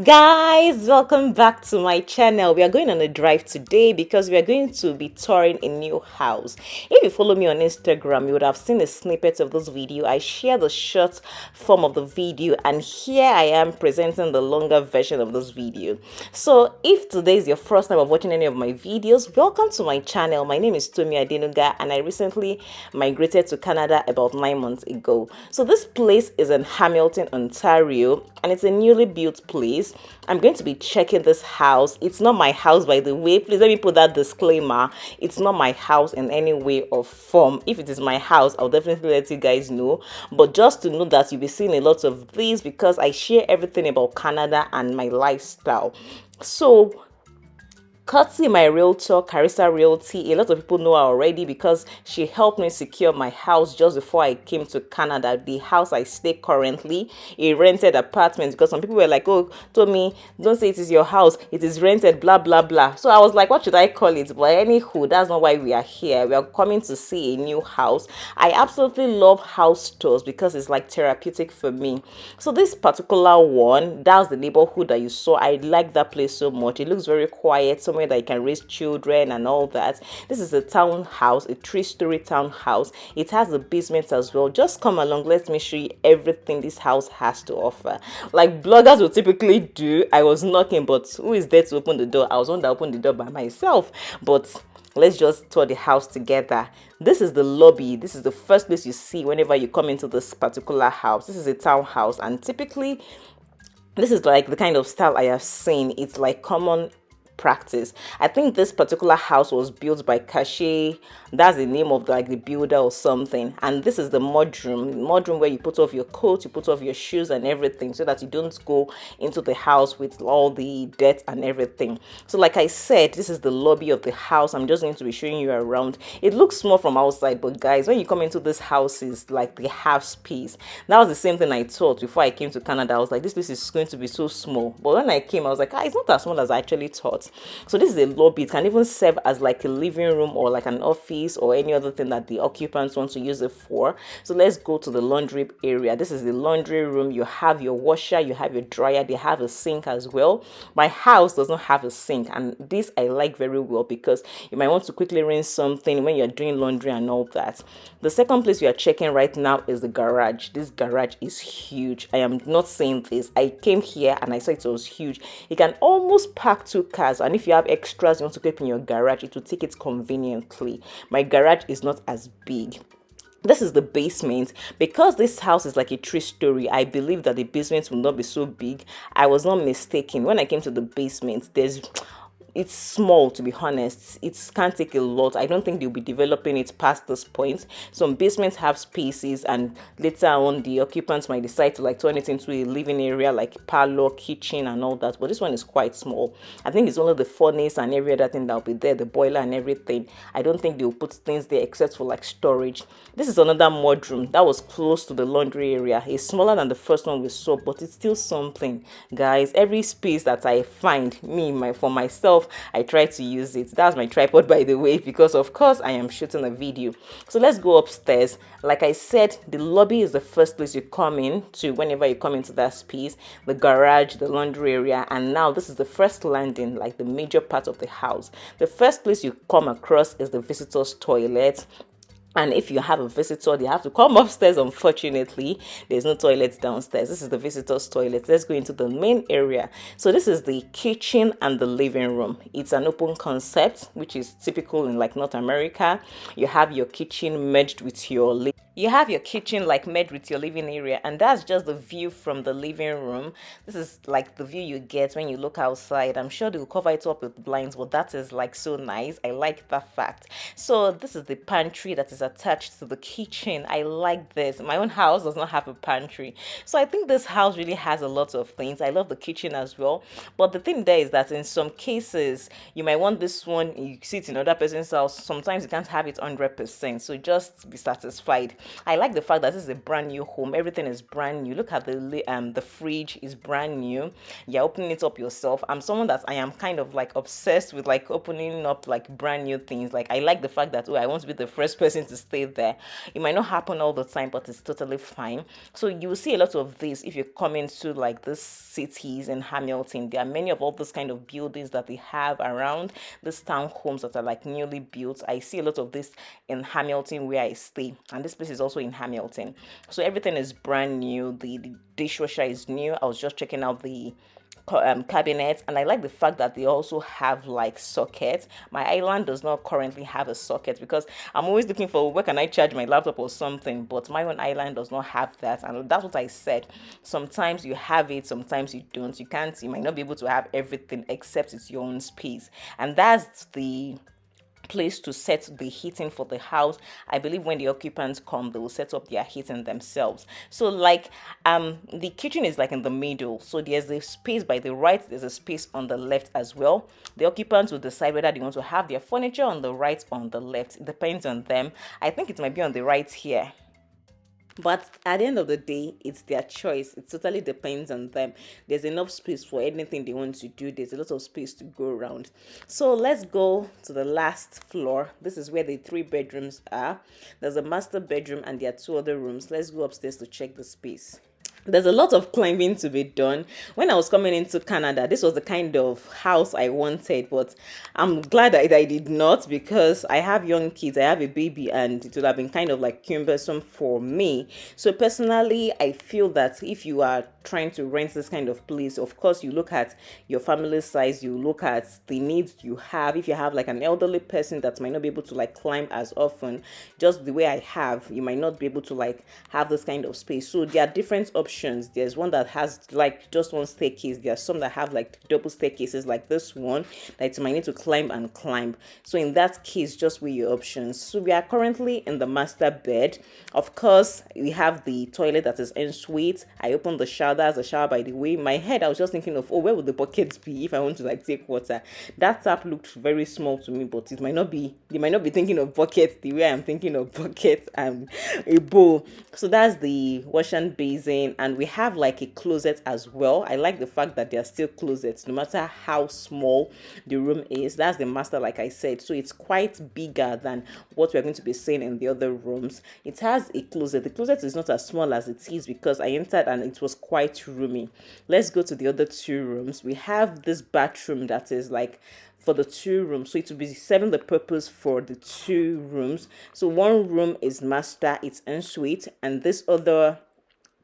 Guys, welcome back to my channel. We are going on a drive today because we are going to be touring a new house. If you follow me on Instagram, you would have seen a snippet of this video. I share the short form of the video, and here I am presenting the longer version of this video. So if today is your first time of watching any of my videos, welcome to my channel. My name is Tomi Adenuga, and I recently migrated to Canada about 9 months ago. So this place is in Hamilton, Ontario, and it's a newly built place. I'm going to be checking this house. It's not my house, by the way. Please let me put that disclaimer. It's not my house in any way or form. If it is my house, I'll definitely let you guys know. But just to know that you'll be seeing a lot of these because I share everything about Canada and my lifestyle. So courtesy my realtor, Carissa Realty. A lot of people know her already because she helped me secure my house just before I came to Canada. The house I stay currently, a rented apartment, because some people were like, oh, Tommy, don't say it is your house, it is rented, blah, blah, blah. So I was like, what should I call it? But anywho, that's not why we are here. We are coming to see a new house. I absolutely love house tours because it's like therapeutic for me. So this particular one, that's the neighborhood that you saw. I like that place so much. It looks very quiet, somewhere that you can raise children and all that. This is a townhouse, a 3-story townhouse. It has a basement as well. Just come along, let me show you everything this house has to offer. Like bloggers will typically do. I was knocking, but who is there to open the door? I was one that opened the door by myself. But let's just tour the house together. This is the lobby. This is the first place you see whenever you come into this particular house. This is a townhouse, and typically this is like the kind of style I have seen. It's like common practice. I think this particular house was built by Cachet. That's the name of the builder or something. And this is the mudroom where you put off your coat, you put off your shoes and everything so that you don't go into the house with all the dirt and everything. So like I said, this is the lobby of the house. I'm just going to be showing you around. It looks small from outside, but guys, when you come into this house, is like they have space. That was the same thing I thought before I came to Canada. I was like, this place is going to be so small. But when I came, I was like, it's not as small as I actually thought. So this is a lobby. It can even serve as like a living room or like an office or any other thing that the occupants want to use it for. So let's go to the laundry area. This is the laundry room. You have your washer, you have your dryer, they have a sink as well. My house does not have a sink, and this I like very well because you might want to quickly rinse something when you're doing laundry and all that. The second place we are checking right now is the garage. This garage is huge. I am not saying this. I came here and I saw it was huge. You can almost park 2 cars, and if you have extras you want to keep in your garage, it will take it conveniently. My garage is not as big. This is the basement. Because this house is like a 3-story, I believe that the basement will not be so big. I was not mistaken. When I came to the basement, it's small, to be honest. It can't take a lot. I don't think they'll be developing it past this point. Some basements have spaces, and later on the occupants might decide to turn it into a living area, like parlor, kitchen and all that. But this one is quite small. I think it's only the furnace and every other thing that'll be there, the boiler and everything. I don't think they'll put things there except for storage. This is another mudroom that was close to the laundry area. It's smaller than the first one we saw, but it's still something. Guys, every space that I find, for myself, I try to use it. That's my tripod, by the way, because of course I am shooting a video. So let's go upstairs. Like I said, the lobby is the first place you come in to whenever you come into that space. The garage, the laundry area, and now this is the first landing, like the major part of the house. The first place you come across is the visitor's toilet. And if you have a visitor, they have to come upstairs. Unfortunately, there's no toilet downstairs. This is the visitor's toilet. Let's go into the main area. So this is the kitchen and the living room. It's an open concept, which is typical in North America. You have your kitchen merged with your living. You have your kitchen merged with your living area, and that's just the view from the living room. This is the view you get when you look outside. I'm sure they'll cover it up with blinds, but that is so nice. I like that fact. So this is the pantry that is attached to the kitchen. I like this. My own house does not have a pantry, so I think this house really has a lot of things. I love the kitchen as well, but the thing there is that in some cases you might want this one, you see it in another person's house. Sometimes you can't have it 100%, so just be satisfied. I like the fact that this is a brand new home. Everything is brand new. Look at the fridge is brand new. You're opening it up yourself. I'm someone that I am kind of obsessed with opening up brand new things. I like the fact that I want to be the first person to stay there. It might not happen all the time, but it's totally fine. So you will see a lot of this if you come into like these cities in Hamilton. There are many of all those kind of buildings that they have around, these townhomes that are like newly built. I see a lot of this in Hamilton where I stay, and this place is also in Hamilton. So everything is brand new. The dishwasher is new. I was just checking out the cabinet, and I like the fact that they also have like sockets. My island does not currently have a socket because I'm always looking for where can I charge my laptop or something, but my own island does not have that. And that's what I said, sometimes you have it, sometimes you don't. You might not be able to have everything except it's your own space, and that's the place to set the heating for the house. I believe when the occupants come, they will set up their heating themselves. So like the kitchen is like in the middle, so there's a space by the right, there's a space on the left as well. The occupants will decide whether they want to have their furniture on the right or on the left. It depends on them. I think it might be on the right here, but at the end of the day, it's their choice. It totally depends on them. There's enough space for anything they want to do. There's a lot of space to go around. So let's go to the last floor. This is where the 3 bedrooms are. There's a master bedroom and there are 2 other rooms. Let's go upstairs to check the space. There's a lot of climbing to be done. When I was coming into Canada, this was the kind of house I wanted, but I'm glad that I did not, because I have young kids, I have a baby, and it would have been kind of like cumbersome for me. So personally, I feel that if you are trying to rent this kind of place, of course you look at your family size, you look at the needs you have. If you have like an elderly person that might not be able to like climb as often, just the way I have, you might not be able to like have this kind of space. So there are different options. There's one that has like just one staircase. There are some that have like double staircases like this one that you might need to climb and climb. So in that case, just weigh your options. So we are currently in the master bed. Of course, we have the toilet that is en suite. I opened the shower. That's a shower, by the way. In my head, I was just thinking of, oh, where would the buckets be if I want to like take water? That tap looked very small to me, but it might not be. They might not be thinking of buckets the way I'm thinking of buckets and a bowl. So that's the wash and basin, and we have like a closet as well. I like the fact that there are still closets, no matter how small the room is. That's the master, like I said. So it's quite bigger than what we're going to be seeing in the other rooms. It has a closet. The closet is not as small as it is because I entered and it was quite roomy. Let's go to the other 2 rooms. We have this bathroom that is like for the 2 rooms, so it will be serving the purpose for the 2 rooms. So one room is master, it's en suite, and this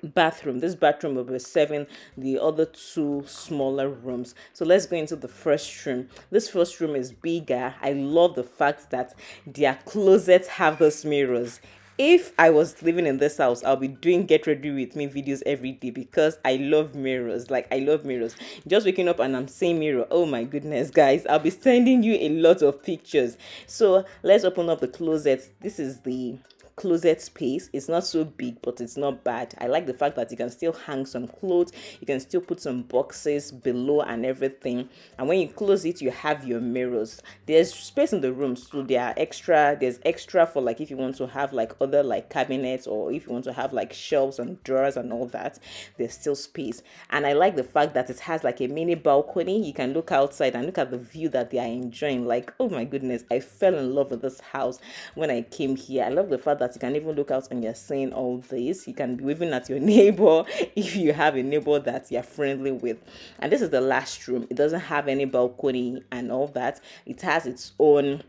bathroom will be serving the other 2 smaller rooms. So let's go into the first room. This first room is bigger. I love the fact that their closets have those mirrors. If I was living in this house, I'll be doing get ready with me videos every day because I love mirrors. Like, I love mirrors. Just waking up and I'm seeing mirror. Oh my goodness, guys. I'll be sending you a lot of pictures. So let's open up the closet. This is the closet space. It's not so big, but it's not bad. I like the fact that you can still hang some clothes, you can still put some boxes below and everything, and when you close it, you have your mirrors. There's space in the room, so there's extra for like if you want to have like other like cabinets, or if you want to have like shelves and drawers and all that, there's still space. And I like the fact that it has like a mini balcony. You can look outside and look at the view that they are enjoying. Like, oh my goodness, I fell in love with this house when I came here. I love the fact that you can even look out and you're seeing all this. You can be waving at your neighbor if you have a neighbor that you're friendly with. And this is the last room. It doesn't have any balcony and all that. It has its own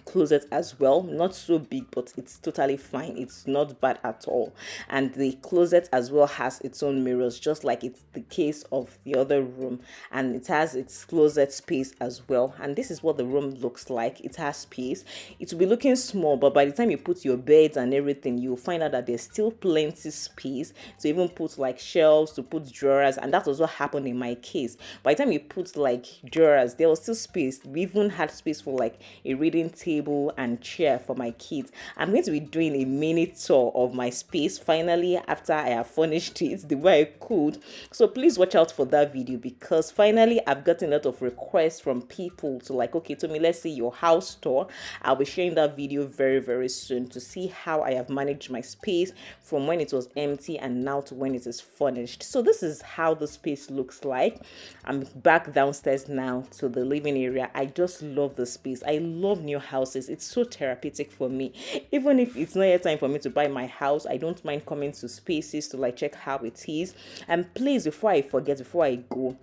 closet as well, not so big, but it's totally fine. It's not bad at all. And the closet as well has its own mirrors, just like it's the case of the other room, and it has its closet space as well. And this is what the room looks like. It has space. It will be looking small, but by the time you put your beds and everything, you'll find out that there's still plenty space to even put like shelves, to put drawers. And that was what happened in my case. By the time you put like drawers, there was still space. We even had space for like a reading table and chair for my kids. I'm going to be doing a mini tour of my space finally after I have furnished it the way I could. So please watch out for that video, because finally I've gotten a lot of requests from people to like, okay, Tommy, let's see your house tour. I'll be sharing that video very, very soon to see how I have managed my space from when it was empty and now to when it is furnished. So this is how the space looks like. I'm back downstairs now to the living area. I just love the space. I love new houses houses. It's so therapeutic for me. Even if it's not yet time for me to buy my house, I don't mind coming to spaces to like check how it is. And please, before I forget, before I go,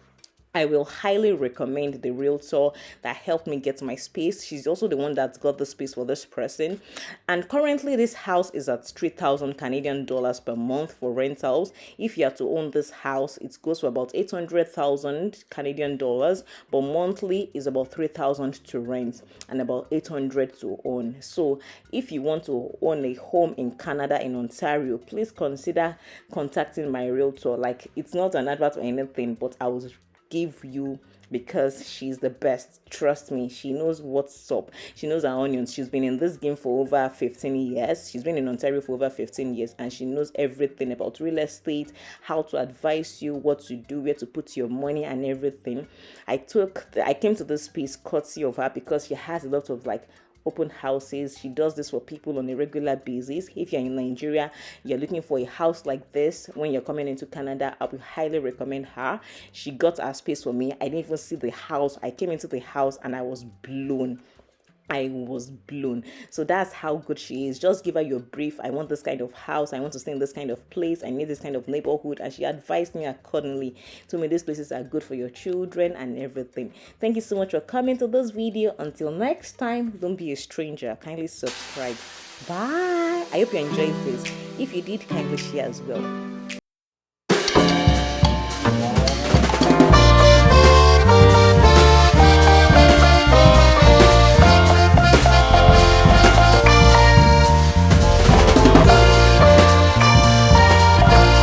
I will highly recommend the realtor that helped me get my space. She's also the one that's got the space for this person. And currently, this house is at 3,000 Canadian dollars per month for rentals. If you are to own this house, it goes for about 800,000 Canadian dollars, but monthly is about 3,000 to rent and about 800 to own. So, if you want to own a home in Canada, in Ontario, please consider contacting my realtor. Like, it's not an advert or anything, but I was give you because she's the best. Trust me, she knows what's up. She knows her onions. She's been in this game for over 15 years. She's been in Ontario for over 15 years, and she knows everything about real estate, how to advise you, what to do, where to put your money, and everything. I came to this space courtesy of her because she has a lot of like open houses. She does this for people on a regular basis. If you're in Nigeria, you're looking for a house like this when you're coming into Canada, I would highly recommend her. She got her space for me. I didn't even see the house. I came into the house and I was blown. So that's how good she is. Just give her your brief. I want this kind of house. I want to stay in this kind of place. I need this kind of neighborhood. And she advised me accordingly. Told me these places are good for your children and everything. Thank you so much for coming to this video. Until next time, don't be a stranger. Kindly subscribe. Bye. I hope you enjoyed this. If you did, kindly share as well.